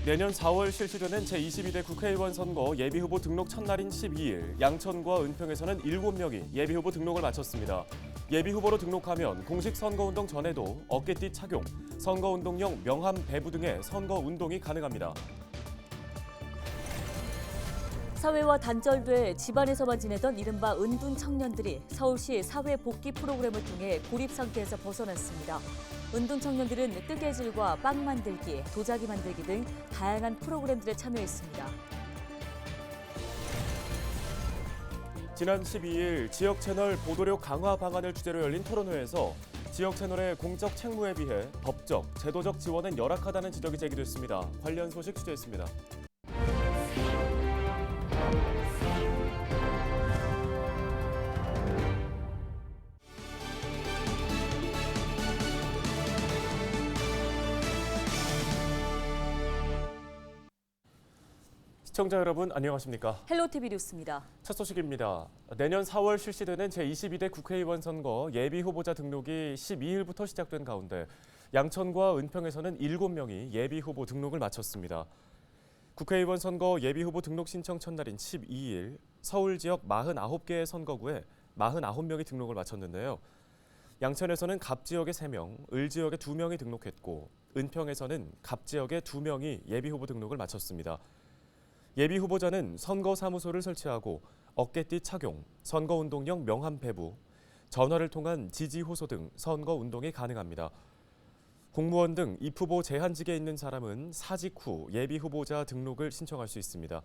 내년 4월 실시되는 제22대 국회의원 선거 예비후보 등록 첫날인 12일, 양천과 은평에서는 7명이 예비후보 등록을 마쳤습니다. 예비후보로 등록하면 공식 선거운동 전에도 어깨띠 착용, 선거운동용 명함 배부 등의 선거운동이 가능합니다. 사회와 단절돼 집안에서만 지내던 이른바 은둔 청년들이 서울시 사회 복귀 프로그램을 통해 고립 상태에서 벗어났습니다. 은둔 청년들은 뜨개질과 빵 만들기, 도자기 만들기 등 다양한 프로그램들에 참여했습니다. 지난 12일 지역 채널 보도력 강화 방안을 주제로 열린 토론회에서 지역 채널의 공적 책무에 비해 법적, 제도적 지원은 열악하다는 지적이 제기됐습니다. 관련 소식 취재했습니다. 시청자 여러분 안녕하십니까? 헬로티비 뉴스입니다. 첫 소식입니다. 내년 4월 실시되는 제22대 국회의원 선거 예비후보자 등록이 12일부터 시작된 가운데 양천과 은평에서는 7명이 예비후보 등록을 마쳤습니다. 국회의원 선거 예비후보 등록 신청 첫날인 12일 서울 지역 49개의 선거구에 49명이 등록을 마쳤는데요. 양천에서는 갑 지역에 3명, 을 지역에 2명이 등록했고 은평에서는 갑 지역에 2명이 예비후보 등록을 마쳤습니다. 예비후보자는 선거사무소를 설치하고 어깨띠 착용, 선거운동용 명함 배부, 전화를 통한 지지 호소 등 선거운동이 가능합니다. 공무원 등 입후보 제한직에 있는 사람은 사직 후 예비후보자 등록을 신청할 수 있습니다.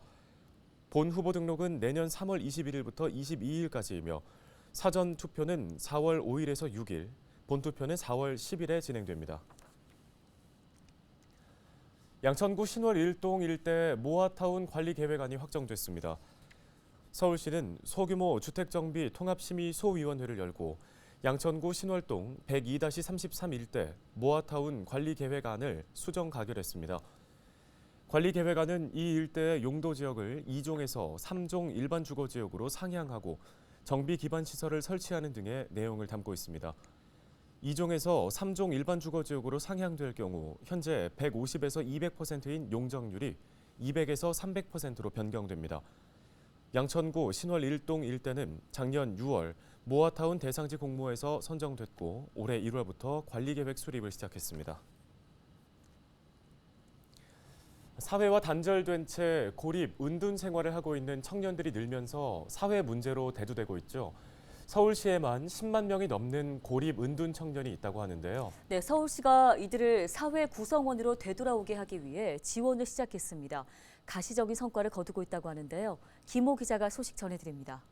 본 후보 등록은 내년 3월 21일부터 22일까지이며 사전 투표는 4월 5일에서 6일, 본투표는 4월 10일에 진행됩니다. 양천구 신월 1동 일대 모아타운 관리계획안이 확정됐습니다. 서울시는 소규모 주택정비 통합심의소위원회를 열고 양천구 신월동 102-33 일대 모아타운 관리계획안을 수정 가결했습니다. 관리계획안은 이 일대의 용도지역을 2종에서 3종 일반 주거지역으로 상향하고 정비 기반 시설을 설치하는 등의 내용을 담고 있습니다. 2종에서 3종 일반 주거지역으로 상향될 경우 현재 150에서 200%인 용적률이 200에서 300%로 변경됩니다. 양천구 신월 1동 일대는 작년 6월 모아타운 대상지 공모에서 선정됐고 올해 1월부터 관리계획 수립을 시작했습니다. 사회와 단절된 채 고립, 은둔 생활을 하고 있는 청년들이 늘면서 사회 문제로 대두되고 있죠. 서울시에만 10만 명이 넘는 고립 은둔 청년이 있다고 하는데요. 네, 서울시가 이들을 사회 구성원으로 되돌아오게 하기 위해 지원을 시작했습니다. 가시적인 성과를 거두고 있다고 하는데요. 김호 기자가 소식 전해드립니다.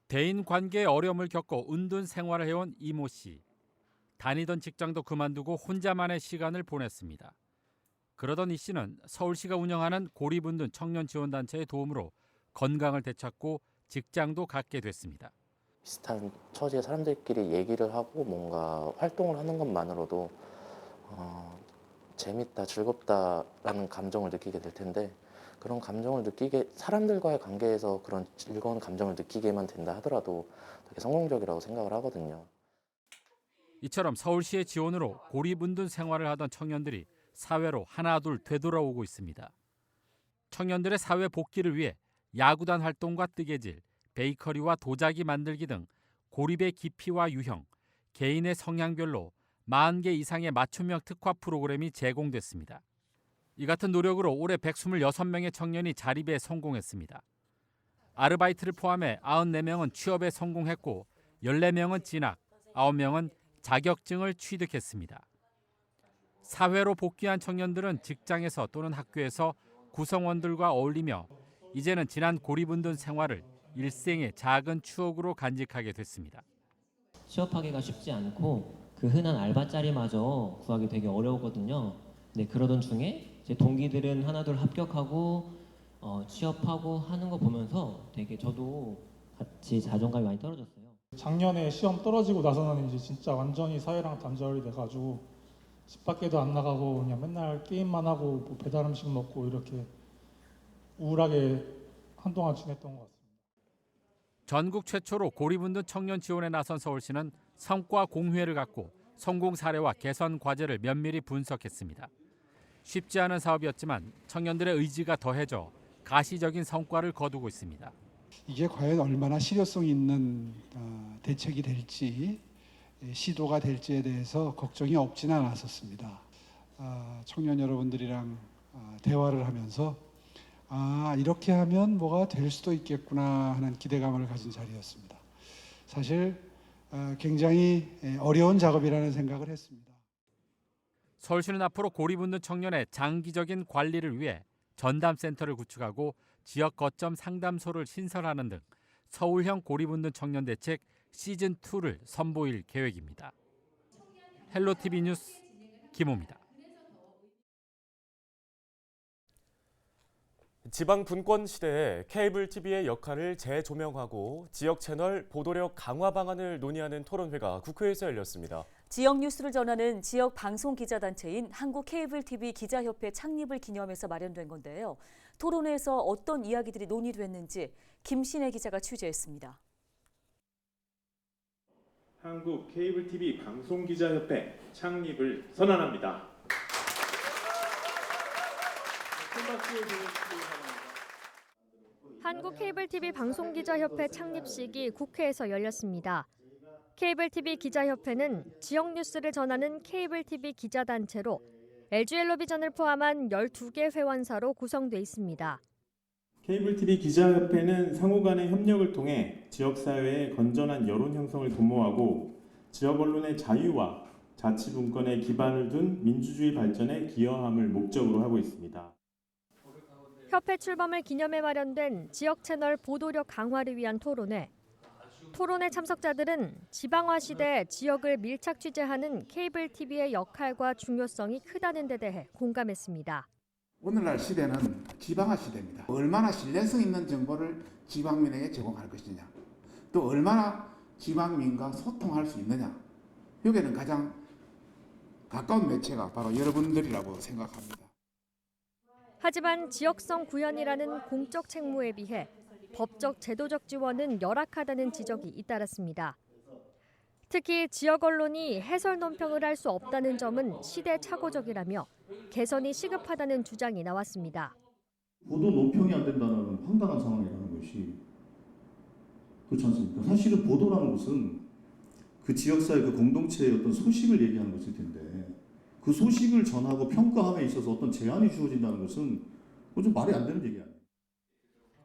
대인 관계에 어려움을 겪고 은둔 생활을 해온 이모 씨. 다니던 직장도 그만두고 혼자만의 시간을 보냈습니다. 그러던 이 씨는 서울시가 운영하는 고립은둔 청년 지원단체의 도움으로 건강을 되찾고 직장도 갖게 됐습니다. 비슷한 처지의 사람들끼리 얘기를 하고 뭔가 활동을 하는 것만으로도 재밌다, 즐겁다라는 감정을 느끼게 될 텐데 그런 감정을 느끼게 사람들과의 관계에서 그런 즐거운 감정을 느끼게만 된다 하더라도 되게 성공적이라고 생각을 하거든요. 이처럼 서울시의 지원으로 고립은둔 생활을 하던 청년들이 사회로 하나둘 되돌아오고 있습니다. 청년들의 사회 복귀를 위해 야구단 활동과 뜨개질, 베이커리와 도자기 만들기 등 고립의 깊이와 유형, 개인의 성향별로 40개 이상의 맞춤형 특화 프로그램이 제공됐습니다. 이 같은 노력으로 올해 126명의 청년이 자립에 성공했습니다. 아르바이트를 포함해 94명은 취업에 성공했고 14명은 진학, 9명은 자격증을 취득했습니다. 사회로 복귀한 청년들은 직장에서 또는 학교에서 구성원들과 어울리며 이제는 지난 고립은둔 생활을 일생의 작은 추억으로 간직하게 됐습니다. 취업하기가 쉽지 않고 그 흔한 알바자리마저 구하기 되게 어려웠거든요. 네, 그러던 중에 제 동기들은 하나둘 합격하고 취업하고 하는 거 보면서 되게 저도 같이 자존감이 많이 떨어졌어요. 작년에 시험 떨어지고 나서는 이제 진짜 완전히 사회랑 단절이 돼가지고 집 밖에도 안 나가고 그냥 맨날 게임만 하고 뭐 배달 음식 먹고 이렇게 우울하게 한동안 지냈던 것 같습니다. 전국 최초로 고립은둔 청년 지원에 나선 서울시는 성과 공유회를 갖고 성공 사례와 개선 과제를 면밀히 분석했습니다. 쉽지 않은 사업이었지만 청년들의 의지가 더해져 가시적인 성과를 거두고 있습니다. 이게 과연 얼마나 실효성 있는 대책이 될지, 시도가 될지에 대해서 걱정이 없지는 않았었습니다. 청년 여러분들이랑 대화를 하면서 이렇게 하면 뭐가 될 수도 있겠구나 하는 기대감을 가진 자리였습니다. 사실 굉장히 어려운 작업이라는 생각을 했습니다. 서울시는 앞으로 고립운둔 청년의 장기적인 관리를 위해 전담센터를 구축하고 지역 거점 상담소를 신설하는 등 서울형 고립운둔 청년 대책 시즌2를 선보일 계획입니다. 헬로티비 뉴스 김호입니다. 지방 분권 시대에 케이블 TV의 역할을 재조명하고 지역 채널 보도력 강화 방안을 논의하는 토론회가 국회에서 열렸습니다. 지역 뉴스를 전하는 지역 방송 기자 단체인 한국 케이블 TV 기자협회 창립을 기념해서 마련된 건데요. 토론회에서 어떤 이야기들이 논의됐는지 김신혜 기자가 취재했습니다. 한국 케이블 TV 방송 기자협회 창립을 선언합니다. 한국 케이블 TV 방송 기자협회 창립식이 국회에서 열렸습니다. 케이블 TV 기자협회는 지역 뉴스를 전하는 케이블 TV 기자 단체로 LG 헬로비전을 포함한 12개 회원사로 구성돼 있습니다. 케이블 TV 기자협회는 상호 간의 협력을 통해 지역사회의 건전한 여론 형성을 도모하고 지역 언론의 자유와 자치분권에 기반을 둔 민주주의 발전에 기여함을 목적으로 하고 있습니다. 협회 출범을 기념해 마련된 지역 채널 보도력 강화를 위한 토론회. 토론회 참석자들은 지방화 시대 지역을 밀착 취재하는 케이블 TV의 역할과 중요성이 크다는 데 대해 공감했습니다. 오늘날 시대는 지방화 시대입니다. 얼마나 신뢰성 있는 정보를 지방민에게 제공할 것이냐, 또 얼마나 지방민과 소통할 수 있느냐, 여기에는 가장 가까운 매체가 바로 여러분들이라고 생각합니다. 하지만 지역성 구현이라는 공적 책무에 비해 법적 제도적 지원은 열악하다는 지적이 잇따랐습니다. 특히 지역 언론이 해설 논평을 할 수 없다는 점은 시대착오적이라며 개선이 시급하다는 주장이 나왔습니다. 보도 논평이 안 된다는 황당한 상황이라는 것이 그렇지 않습니까? 사실은 보도라는 것은 그 지역사회 그 공동체의 어떤 소식을 얘기하는 것일 텐데 그 소식을 전하고 평가함에 있어서 어떤 제한이 주어진다는 것은 좀 말이 안 되는 얘기 아니에요.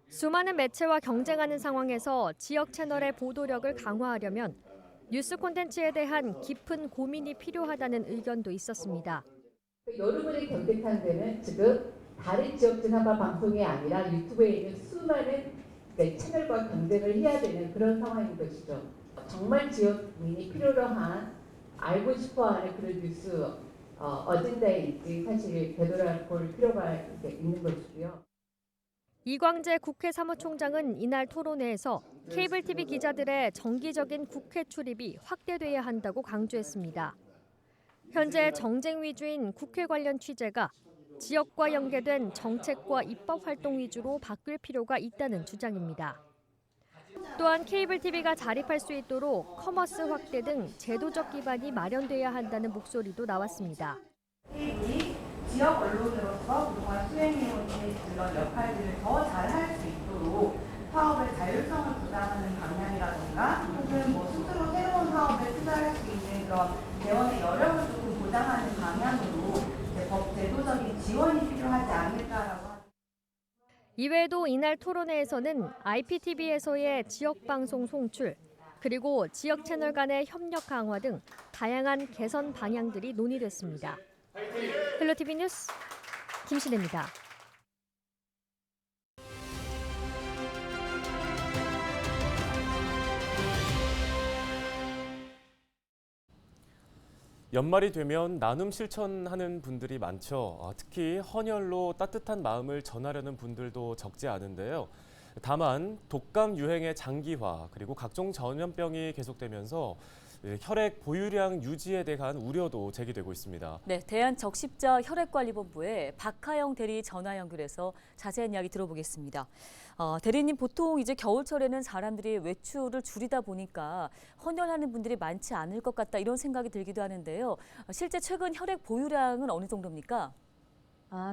수많은 매체와 경쟁하는 상황에서 지역 채널의 보도력을 강화하려면 뉴스 콘텐츠에 대한 깊은 고민이 필요하다는 의견도 있었습니다. 여러분이 경쟁하는 데는 지금 다른 지역 드라마 방송이 아니라 유튜브에 있는 수많은 채널과 경쟁을 해야 되는 그런 상황인 것이죠. 정말 지역민이 필요로 한 알고 싶어하는 그런 뉴스 어딘가에 사실 되돌아볼 필요가 있는 것이고요. 이광재 국회 사무총장은 이날 토론회에서 케이블 TV 기자들의 정기적인 국회 출입이 확대돼야 한다고 강조했습니다. 현재 정쟁 위주인 국회 관련 취재가 지역과 연계된 정책과 입법 활동 위주로 바뀔 필요가 있다는 주장입니다. 또한 케이블 TV가 자립할 수 있도록 커머스 확대 등 제도적 기반이 마련돼야 한다는 목소리도 나왔습니다. 케이블이 지역 언론으로서 그동안 수행해온 그런 역할들을 더 잘할 수 있도록 사업의 자율성을 보장하는 방향이라든가 혹은 스스로 새로운 사업에 투자할 수 있는 그런 재원의 여력을 조금 보장하는 방향으로 법 제도적인 지원이 필요하지 않을까라고 합니다. 이외에도 이날 토론회에서는 IPTV에서의 지역방송 송출, 그리고 지역 채널 간의 협력 강화 등 다양한 개선 방향들이 논의됐습니다. 헬로티비 뉴스 김신혜입니다. 연말이 되면 나눔 실천하는 분들이 많죠. 특히 헌혈로 따뜻한 마음을 전하려는 분들도 적지 않은데요. 다만 독감 유행의 장기화 그리고 각종 전염병이 계속되면서 혈액 보유량 유지에 대한 우려도 제기되고 있습니다. 네, 대한적십자 혈액관리본부의 박하영 대리 전화 연결해서 자세한 이야기 들어보겠습니다. 대리님, 보통 이제 겨울철에는 사람들이 외출을 줄이다 보니까 헌혈하는 분들이 많지 않을 것 같다 이런 생각이 들기도 하는데요. 실제 최근 혈액 보유량은 어느 정도입니까?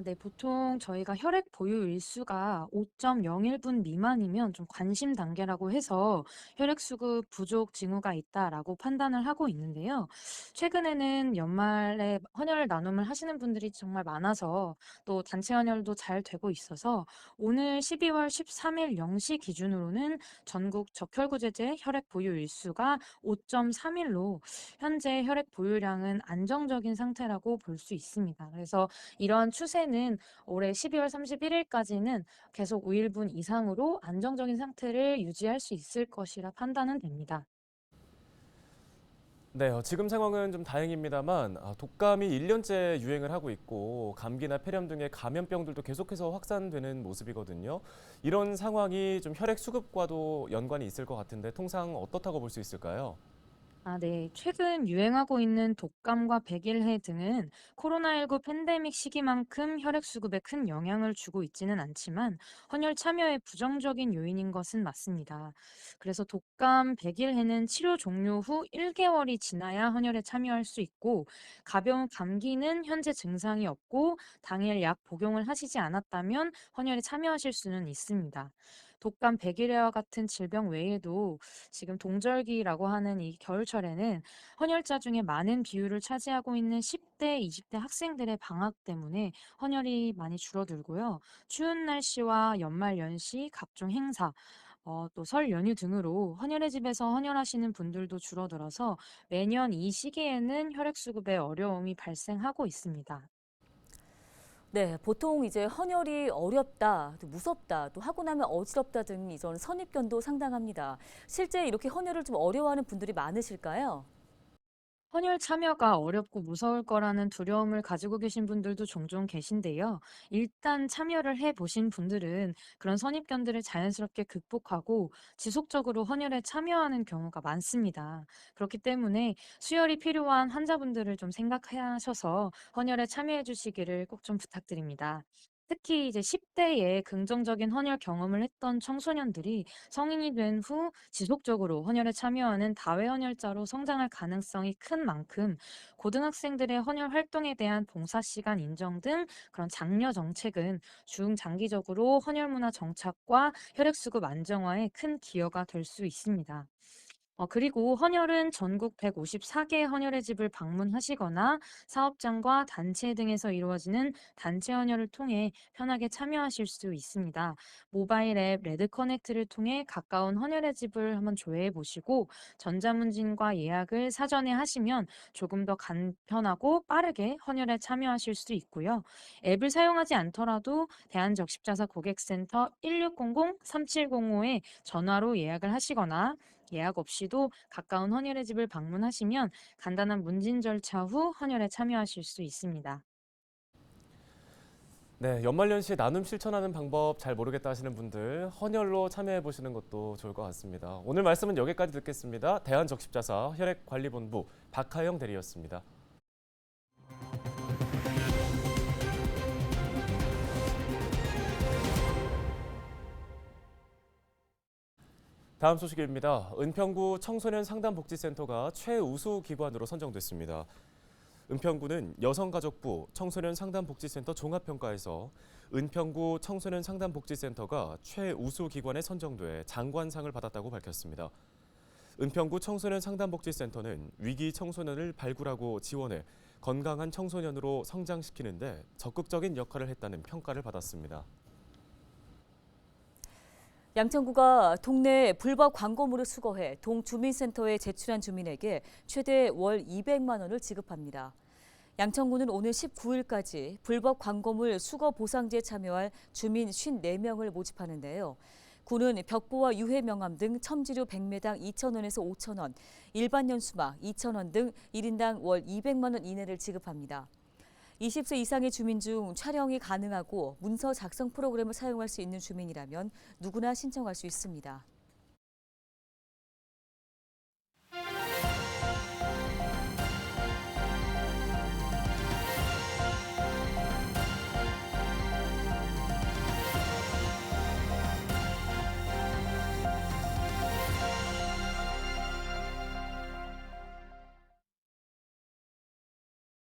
네. 보통 저희가 혈액 보유 일수가 5.01분 미만이면 좀 관심 단계라고 해서 혈액 수급 부족 징후가 있다라고 판단을 하고 있는데요. 최근에는 연말에 헌혈 나눔을 하시는 분들이 정말 많아서 또 단체 헌혈도 잘 되고 있어서 오늘 12월 13일 0시 기준으로는 전국 적혈구제제 혈액 보유 일수가 5.3일로 현재 혈액 보유량은 안정적인 상태라고 볼 수 있습니다. 그래서 이러한 추세는 올해 12월 31일까지는 계속 5일분 이상으로 안정적인 상태를 유지할 수 있을 것이라 판단은 됩니다. 네, 지금 상황은 좀 다행입니다만 독감이 1년째 유행을 하고 있고 감기나 폐렴 등의 감염병들도 계속해서 확산되는 모습이거든요. 이런 상황이 좀 혈액 수급과도 연관이 있을 것 같은데 통상 어떻다고 볼 수 있을까요? 네. 최근 유행하고 있는 독감과 백일해 등은 코로나19 팬데믹 시기만큼 혈액 수급에 큰 영향을 주고 있지는 않지만 헌혈 참여에 부정적인 요인인 것은 맞습니다. 그래서 독감, 백일해는 치료 종료 후 1개월이 지나야 헌혈에 참여할 수 있고 가벼운 감기는 현재 증상이 없고 당일 약 복용을 하시지 않았다면 헌혈에 참여하실 수는 있습니다. 독감, 백일해와 같은 질병 외에도 지금 동절기라고 하는 이 겨울철에는 헌혈자 중에 많은 비율을 차지하고 있는 10대, 20대 학생들의 방학 때문에 헌혈이 많이 줄어들고요. 추운 날씨와 연말 연시, 각종 행사, 또 설 연휴 등으로 헌혈의 집에서 헌혈하시는 분들도 줄어들어서 매년 이 시기에는 혈액 수급에 어려움이 발생하고 있습니다. 네, 보통 이제 헌혈이 어렵다, 또 무섭다, 또 하고 나면 어지럽다 등 이런 선입견도 상당합니다. 실제 이렇게 헌혈을 좀 어려워하는 분들이 많으실까요? 헌혈 참여가 어렵고 무서울 거라는 두려움을 가지고 계신 분들도 종종 계신데요. 일단 참여를 해 보신 분들은 그런 선입견들을 자연스럽게 극복하고 지속적으로 헌혈에 참여하는 경우가 많습니다. 그렇기 때문에 수혈이 필요한 환자분들을 좀 생각하셔서 헌혈에 참여해 주시기를 꼭 좀 부탁드립니다. 특히 이제 10대에 긍정적인 헌혈 경험을 했던 청소년들이 성인이 된 후 지속적으로 헌혈에 참여하는 다회 헌혈자로 성장할 가능성이 큰 만큼 고등학생들의 헌혈 활동에 대한 봉사 시간 인정 등 그런 장려 정책은 중장기적으로 헌혈 문화 정착과 혈액 수급 안정화에 큰 기여가 될 수 있습니다. 그리고 헌혈은 전국 154개 헌혈의 집을 방문하시거나 사업장과 단체 등에서 이루어지는 단체 헌혈을 통해 편하게 참여하실 수 있습니다. 모바일 앱 레드 커넥트를 통해 가까운 헌혈의 집을 한번 조회해 보시고 전자문진과 예약을 사전에 하시면 조금 더 간편하고 빠르게 헌혈에 참여하실 수 있고요. 앱을 사용하지 않더라도 대한적십자사 고객센터 1600-3705에 전화로 예약을 하시거나 예약 없이도 가까운 헌혈의 집을 방문하시면 간단한 문진 절차 후 헌혈에 참여하실 수 있습니다. 네, 연말연시에 나눔 실천하는 방법 잘 모르겠다 하시는 분들 헌혈로 참여해 보시는 것도 좋을 것 같습니다. 오늘 말씀은 여기까지 듣겠습니다. 대한적십자사 혈액관리본부 박하영 대리였습니다. 다음 소식입니다. 은평구 청소년 상담복지센터가 최우수 기관으로 선정됐습니다. 은평구는 여성가족부 청소년 상담복지센터 종합평가에서 은평구 청소년 상담복지센터가 최우수 기관에 선정돼 장관상을 받았다고 밝혔습니다. 은평구 청소년 상담복지센터는 위기 청소년을 발굴하고 지원해 건강한 청소년으로 성장시키는 데 적극적인 역할을 했다는 평가를 받았습니다. 양천구가 동네 불법 광고물을 수거해 동주민센터에 제출한 주민에게 최대 월 200만 원을 지급합니다. 양천구는 오늘 19일까지 불법 광고물 수거 보상제에 참여할 주민 54명을 모집하는데요. 구는 벽보와 유해 명함 등 첨지류 100매당 2,000원에서 5,000원, 일반 연수막 2,000원 등 1인당 월 200만 원 이내를 지급합니다. 20세 이상의 주민 중 촬영이 가능하고 문서 작성 프로그램을 사용할 수 있는 주민이라면 누구나 신청할 수 있습니다.